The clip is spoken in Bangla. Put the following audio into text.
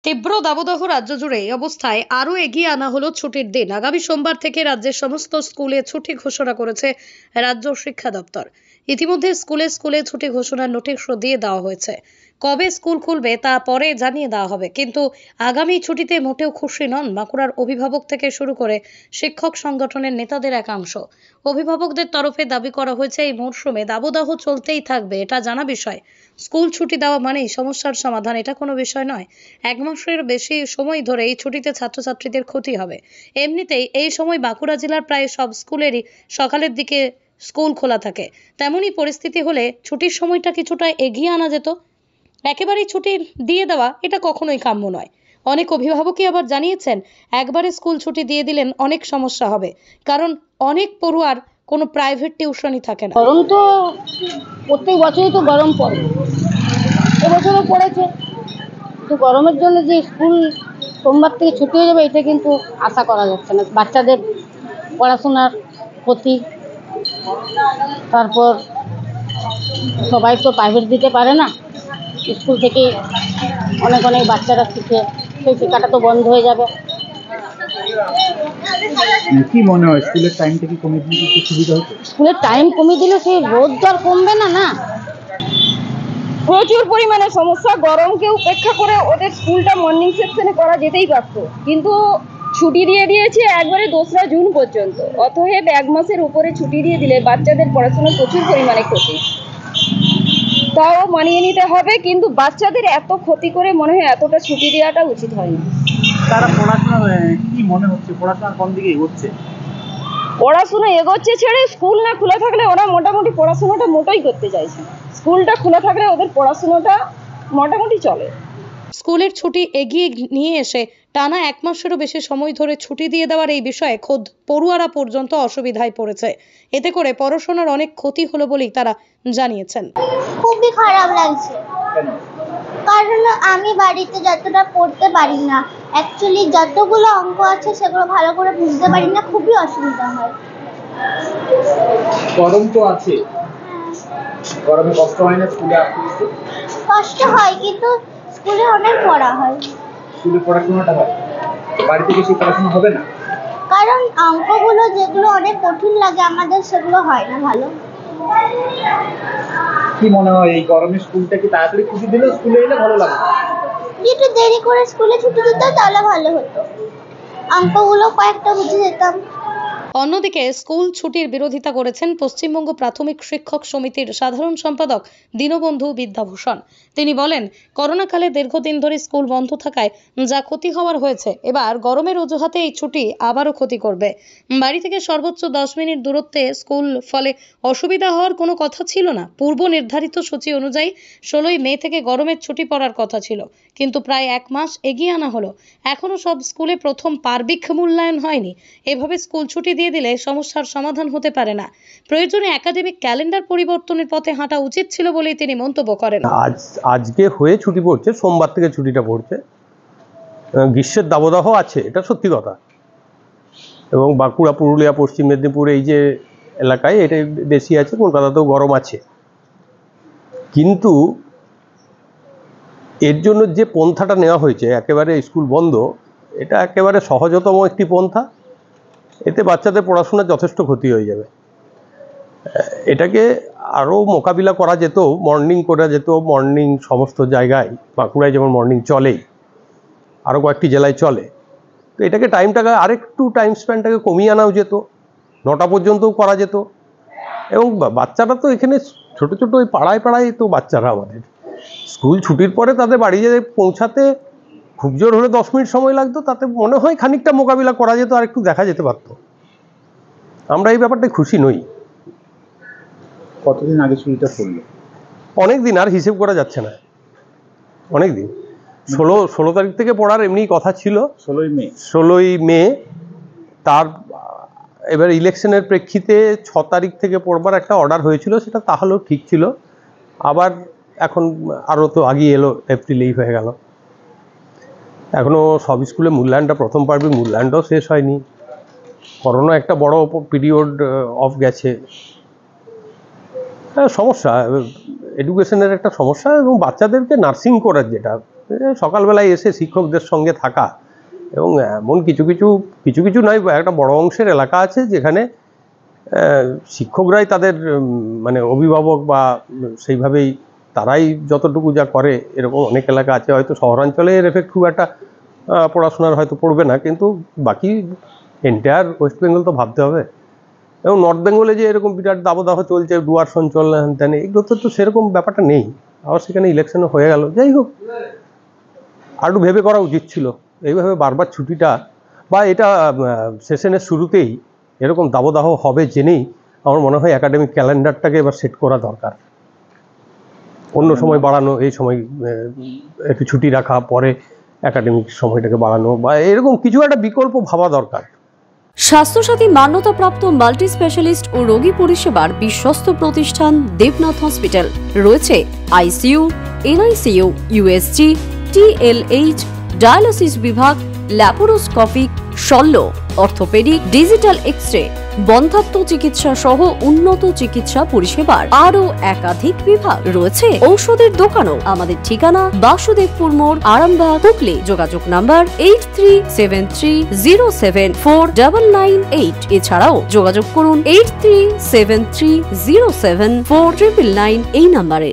তীব্র দাবদাহ রাজ্য জুড়ে এই অবস্থায় আরও এগিয়ে আনা হলো ছুটির দিন। আগামী সোমবার থেকে রাজ্যের সমস্ত স্কুলে ছুটি ঘোষণা করেছে রাজ্য শিক্ষা দপ্তর। ইতিমধ্যে স্কুলে স্কুলে ছুটি ঘোষণার নোটিশও দিয়ে দেওয়া হয়েছে। কবে স্কুল খুলবে তা পরে জানিয়ে দেওয়া হবে, কিন্তু আগামী ছুটিতে মোটেও খুশি নন বাঁকুড়ার অভিভাবক থেকে শুরু করে শিক্ষক সংগঠনের নেতাদের একাংশ। অভিভাবকদের তরফে দাবি করা হয়েছে এই মরশুমে দাবদাহ চলতেই থাকবে, এটা জানা বিষয়। স্কুল ছুটি দেওয়া মানেই সমস্যার সমাধান, এটা কোনো বিষয় নয়। এক মাসের বেশি সময় ধরে এই ছুটিতে ছাত্রছাত্রীদের ক্ষতি হবে। এমনিতেই এই সময় বাঁকুড়া জেলার প্রায় সব স্কুলেরই সকালের দিকে স্কুল খোলা থাকে। তেমনই পরিস্থিতি হলে ছুটির সময়টা কিছুটা এগিয়ে আনা যেত। একেবারেই ছুটি দিয়ে দেওয়া এটা কখনোই কাম্য নয়। অনেক অভিভাবকই আবার জানিয়েছেন, একবারে স্কুল ছুটি দিয়ে দিলেন অনেক সমস্যা হবে, কারণ অনেক পড়ুয়ার কোনো প্রাইভেট টিউশনই থাকে না। গরম তো প্রত্যেক বছরই তো গরম পড়ে, এবছরও পড়েছে। তো গরমের জন্য যে স্কুল সোমবার থেকে ছুটি হয়ে যাবে এটা কিন্তু আশা করা যাচ্ছে না। বাচ্চাদের পড়াশোনার ক্ষতি, তারপর সবাই তো প্রাইভেট দিতে পারে না, স্কুল থেকে অনেক অনেক বাচ্চারা শিখে, সেই শেখাটা তো বন্ধ হয়ে যাবে। কি মনে হয় স্কুলের টাইমটা কি কমিয়ে দিলে কি সুবিধা হতো? স্কুলের টাইম কমিয়ে দিলে সেই রোদ তো আর কমবে না। না, প্রচুর পরিমাণে সমস্যা। গরমকে উপেক্ষা করে ওদের স্কুলটা মর্নিং সেকশনে করা যেতেই পারত, কিন্তু ছুটি দিয়ে দিয়েছে একবারে 2রা জুন পর্যন্ত। অতএব এক মাসের উপরে ছুটি দিয়ে দিলে বাচ্চাদের পড়াশোনার প্রচুর পরিমাণে ক্ষতি। তাও মানিয়ে নিতে হবে, কিন্তু বাচ্চাদের এত ক্ষতি করে মনে হয় এতটা ছুটি দেওয়াটা উচিত হয়নি। তারা পড়াশোনা কি মনে হচ্ছে, পড়াশোনা কোন দিকে এগোচ্ছে? পড়াশোনা এগোচ্ছে ছেড়ে স্কুল না খোলা থাকলে ওরা মোটামুটি পড়াশোনাটা মোটেই করতে চাইছে। স্কুলটা খোলা থাকলে ওদের পড়াশোনাটা মোটামুটি চলে। স্কুলের ছুটি এগিয়ে নিয়ে এসে টানা এক মাসেরও বেশি সময় ধরে ছুটি দিয়ে দেওয়ার এই বিষয়ে খোদ পড়ুয়ারা পর্যন্ত অসুবিধায় পড়েছে। এতে করে পড়াশোনার অনেক ক্ষতি হলো বলেই তারা জানিয়েছেন। খুবই খারাপ লাগছে, কারণ আমি বাড়িতে যতটা পড়তে পারি না, অ্যাকচুয়ালি যতগুলো অঙ্ক আছে সেগুলো ভালো করে বুঝতে পারি না, খুবই অসুবিধা হয়। গরম তো আছে, গরমে কষ্ট হয় না স্কুলে আসতে? কষ্ট হয়, কিন্তু স্কুলে অনেক পড়া হয়। স্কুলে পড়াশোনাটা হয়, বাড়িতে গিয়ে সেই পড়াশোনা হবে না, কারণ অঙ্কগুলো যেগুলো অনেক কঠিন লাগে আমাদের, সেগুলো হয় না ভালো। কি মনে হয় এই গরমে স্কুলটা কি তাড়াতাড়ি ছুটি দিলে স্কুলে এলে ভালো লাগবে? একটু দেরি করে স্কুলে ছুটি দিত তাহলে ভালো হতো, অঙ্কগুলো কয়েকটা বুঝে যেতাম। অন্যদিকে স্কুল ছুটির বিরোধিতা করেছেন পশ্চিমবঙ্গ প্রাথমিক শিক্ষক সমিতির সাধারণ সম্পাদক দীনবন্ধু বিদ্যাভূষণ। তিনি বলেন, করোনাকালে দীর্ঘদিন ধরে স্কুল বন্ধ থাকায় যা ক্ষতি হওয়ার হয়েছে, এবার গরমের অজুহাতে এই ছুটি আবারও ক্ষতি করবে। বাড়ি থেকে সর্বোচ্চ 10 মিনিট দূরত্বে স্কুল, ফলে অসুবিধা হওয়ার কোনো কথা ছিল না। পূর্ব নির্ধারিত সূচি অনুযায়ী 16ই মে থেকে গরমের ছুটি পড়ার কথা ছিল, কিন্তু প্রায় এক মাস এগিয়ে আনা হলো। এখনো সব স্কুলে প্রথম পার্বিক মূল্যায়ন হয়নি। এভাবে স্কুল ছুটি দিয়ে দিলে সমস্যার সমাধান হতে পারে না। প্রয়োজনে একাডেমিক ক্যালেন্ডার পরিবর্তনের পথে হাঁটা উচিত ছিল বলেই তিনি মন্তব্য করেন। আজকে হয়ে ছুটি পড়ছে, সোমবার থেকে ছুটিটা পড়ছে। গ্রীষ্মের দাবদাহ আছে, এটা সত্যি কথা। এবং বাঁকুড়া, পুরুলিয়া, পশ্চিম মেদিনীপুর এই যে এলাকায় এটা বেশি আছে, কলকাতাতেও গরম আছে। কিন্তু এর জন্য যে পন্থাটা নেওয়া হয়েছে, একেবারে স্কুল বন্ধ, এটা একেবারে সহজতম একটি পন্থা। এতে বাচ্চাদের পড়াশোনা যথেষ্ট ক্ষতি হয়ে যাবে। এটাকে আরও মোকাবিলা করা যেত, মর্নিং করা যেত। মর্নিং সমস্ত জায়গায়, বাঁকুড়ায় যেমন মর্নিং চলেই, আরও কয়েকটি জেলায় চলে। তো এটাকে আরেকটু টাইম স্প্যানটাকে কমিয়ে আনাও যেত, 9টা পর্যন্তও করা যেত। এবং বাচ্চারা তো এখানে ছোট ছোট ওই পাড়ায় পাড়ায় তো বাচ্চারা আমাদের, স্কুল ছুটির পরে তাদের বাড়ি যেয়ে পৌঁছাতে খুব জোর হলে 10 মিনিট সময় লাগতো। তাতে মনে হয় খানিকটা মোকাবিলা করা যেত, আর একটু দেখা যেতে পারতো। আমরা এই ব্যাপারটায় খুশি নই। কতদিন আগে ছুটিটা পড়লো? অনেক দিন, আর হিসেব করা যাচ্ছে না, অনেক দিন। 16 তারিখ থেকে পড়ার এমনি কথা ছিল, 16ই মে। তার এবার ইলেকশনের প্রেক্ষিতে 6 তারিখ থেকে পড়বার একটা অর্ডার হয়েছিল, সেটা তাহলেও ঠিক ছিল। আবার এখন আরও তো আগিয়ে এলো, এপ্রিলেই হয়ে গেল। এখনও সব স্কুলে মূল্যায়নটা, প্রথম পার্বিক মূল্যায়নটাও শেষ হয়নি। করোনা একটা বড় পিরিয়ড অফ গেছে। সমস্যা, এডুকেশনের একটা সমস্যা। এবং বাচ্চাদেরকে নার্সিং করার, যেটা সকালবেলায় এসে শিক্ষকদের সঙ্গে থাকা, এবং এমন কিছু কিছু নয়, একটা বড় অংশের এলাকা আছে যেখানে শিক্ষকরাই তাদের মানে অভিভাবক বা সেইভাবেই তারাই যতটুকু যা করে, এরকম অনেক এলাকা আছে। হয়তো শহরাঞ্চলে এর এফেক্ট খুব একটা পড়াশোনার হয়তো পড়বে না, কিন্তু বাকি এন্টায়ার ওয়েস্ট বেঙ্গল তো ভাবতে হবে। এবং নর্থ বেঙ্গলে যে এরকম বিরাট দাবদাহ চলছে, ডুয়ার্স অঞ্চল হ্যান, এগুলো তো সেরকম ব্যাপারটা নেই। আবার সেখানে ইলেকশনও হয়ে গেল। যাই হোক, আর একটু ভেবে করা উচিত ছিল। এইভাবে বারবার ছুটিটা বা এটা সেশনের শুরুতেই এরকম দাবদাহ হবে জেনেই আমার মনে হয় একাডেমিক ক্যালেন্ডারটাকে এবার সেট করা দরকার। অন্য সময় বাড়ানো, এই সময় একটু ছুটি রাখা, পরে একাডেমিক সময়টাকে বাড়ানো, বা এরকম কিছু একটা বিকল্প ভাবা দরকার। স্বাস্থ্যসাথী মান্যতাপ্রাপ্ত মাল্টি স্পেশালিস্ট ও রোগী পরিষেবার বিশ্বস্ত প্রতিষ্ঠান দেবনাথ হসপিটাল। রয়েছে ICU, NICU, USG, TLH, dialysis বিভাগ, ল্যাপারোস্কোপিক, শল্য, অর্থোপেডিক, ডিজিটাল এক্স-রে, বন্ধ্যাত্ব চিকিৎসা সহ উন্নত চিকিৎসা পরিষেবার আরও একাধিক বিভাগ। রয়েছে ঔষধের দোকানও। আমাদের ঠিকানা বাসুদেবপুর মোড়, আরামবাগ, হুগলি। যোগাযোগ নাম্বার 8373074998। এছাড়াও যোগাযোগ করুন 8373074999 এই নাম্বারে।